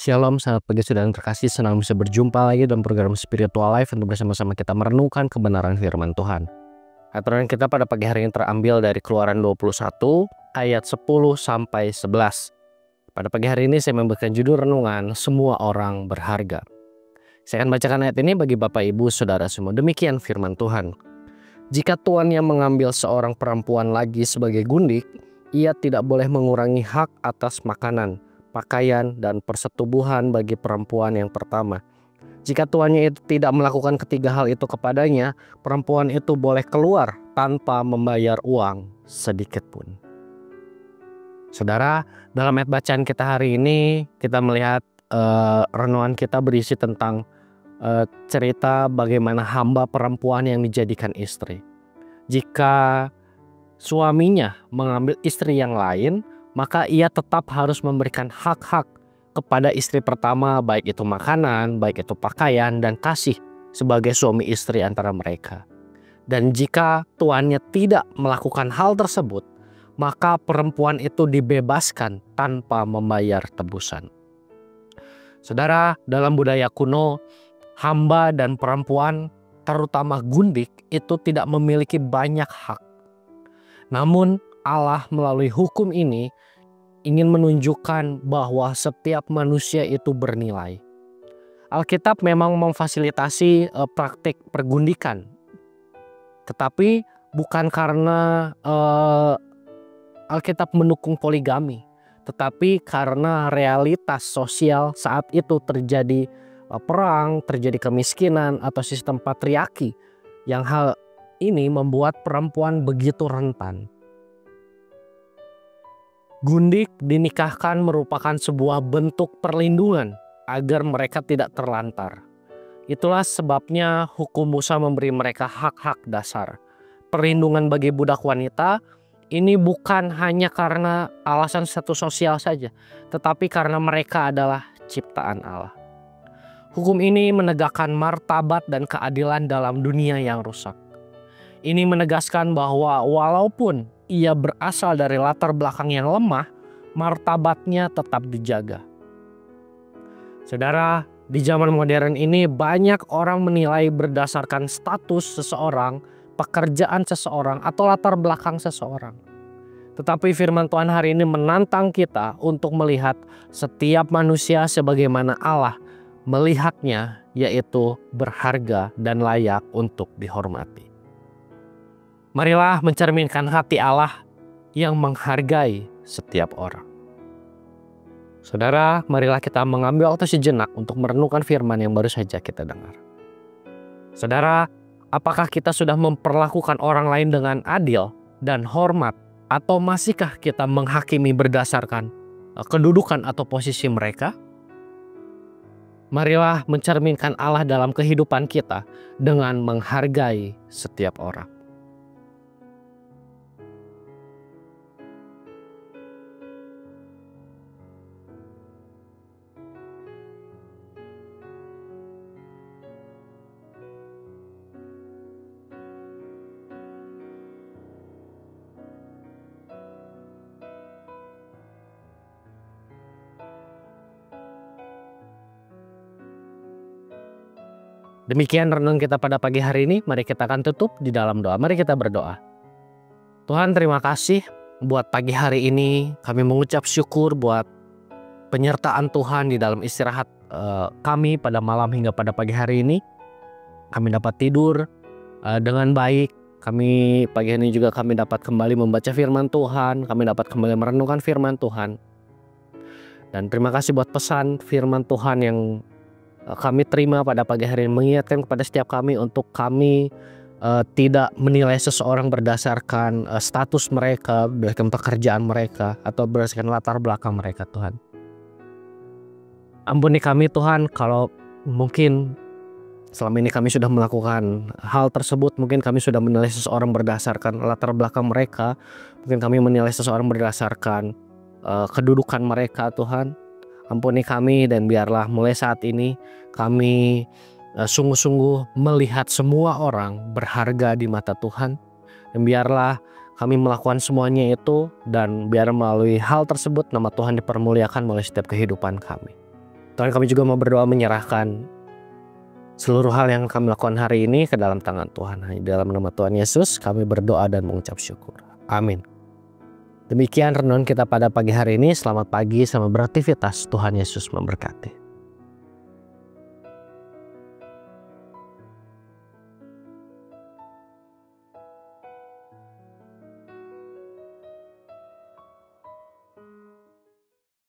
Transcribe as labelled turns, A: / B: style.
A: Shalom, selamat pagi saudara yang terkasih. Senang bisa berjumpa lagi dalam program Spiritual Life untuk bersama-sama kita merenungkan kebenaran firman Tuhan. Aturan kita pada pagi hari ini terambil dari Keluaran 21 ayat 10 sampai 11. Pada pagi hari ini saya memberikan judul renungan Semua Orang Berharga. Saya akan bacakan ayat ini bagi Bapak Ibu Saudara semua. Demikian firman Tuhan. Jika tuannya mengambil seorang perempuan lagi sebagai gundik, ia tidak boleh mengurangi hak atas makanan, pakaian, dan persetubuhan bagi perempuan yang pertama. Jika tuannya itu tidak melakukan ketiga hal itu kepadanya, perempuan itu boleh keluar tanpa membayar uang sedikit pun. Saudara, dalam ayat bacaan kita hari ini kita melihat renungan kita berisi tentang cerita bagaimana hamba perempuan yang dijadikan istri. Jika suaminya mengambil istri yang lain, maka ia tetap harus memberikan hak-hak kepada istri pertama, baik itu makanan, baik itu pakaian, dan kasih sebagai suami istri antara mereka. Dan jika tuannya tidak melakukan hal tersebut, maka perempuan itu dibebaskan tanpa membayar tebusan. Saudara, dalam budaya kuno, hamba dan perempuan, terutama gundik, itu tidak memiliki banyak hak. Namun Allah melalui hukum ini ingin menunjukkan bahwa setiap manusia itu bernilai. Alkitab memang memfasilitasi praktik pergundikan, tetapi bukan karena Alkitab mendukung poligami, tetapi karena realitas sosial saat itu terjadi perang, terjadi kemiskinan atau sistem patriarki, yang hal ini membuat perempuan begitu rentan. Gundik dinikahkan merupakan sebuah bentuk perlindungan agar mereka tidak terlantar. Itulah sebabnya hukum Musa memberi mereka hak-hak dasar. Perlindungan bagi budak wanita ini bukan hanya karena alasan status sosial saja, tetapi karena mereka adalah ciptaan Allah. Hukum ini menegakkan martabat dan keadilan dalam dunia yang rusak. Ini menegaskan bahwa walaupun ia berasal dari latar belakang yang lemah, martabatnya tetap dijaga. Saudara, di zaman modern ini banyak orang menilai berdasarkan status seseorang, pekerjaan seseorang, atau latar belakang seseorang. Tetapi firman Tuhan hari ini menantang kita untuk melihat setiap manusia sebagaimana Allah melihatnya, yaitu berharga dan layak untuk dihormati. Marilah mencerminkan hati Allah yang menghargai setiap orang. Saudara, marilah kita mengambil waktu sejenak untuk merenungkan firman yang baru saja kita dengar. Saudara, apakah kita sudah memperlakukan orang lain dengan adil dan hormat, atau masihkah kita menghakimi berdasarkan kedudukan atau posisi mereka? Marilah mencerminkan Allah dalam kehidupan kita dengan menghargai setiap orang. Demikian renung kita pada pagi hari ini. Mari kita akan tutup di dalam doa. Mari kita berdoa. Tuhan, terima kasih buat pagi hari ini. Kami mengucap syukur buat penyertaan Tuhan di dalam istirahat kami pada malam hingga pada pagi hari ini. Kami dapat tidur dengan baik. Pagi ini juga kami dapat kembali membaca firman Tuhan. Kami dapat kembali merenungkan firman Tuhan. Dan terima kasih buat pesan firman Tuhan yang kami terima pada pagi hari ini, mengingatkan kepada setiap kami untuk kami tidak menilai seseorang berdasarkan status mereka, berdasarkan pekerjaan mereka, atau berdasarkan latar belakang mereka, Tuhan. Ampuni kami Tuhan kalau mungkin selama ini kami sudah melakukan hal tersebut. Mungkin kami sudah menilai seseorang berdasarkan latar belakang mereka. Mungkin kami menilai seseorang berdasarkan kedudukan mereka, Tuhan. Ampuni kami, dan biarlah mulai saat ini kami sungguh-sungguh melihat semua orang berharga di mata Tuhan. Dan biarlah kami melakukan semuanya itu, dan biar melalui hal tersebut nama Tuhan dipermuliakan melalui setiap kehidupan kami. Tuhan, kami juga mau berdoa menyerahkan seluruh hal yang kami lakukan hari ini ke dalam tangan Tuhan. Hanya dalam nama Tuhan Yesus kami berdoa dan mengucap syukur. Amin. Demikian renungan kita pada pagi hari ini. Selamat pagi, selamat beraktivitas. Tuhan Yesus memberkati.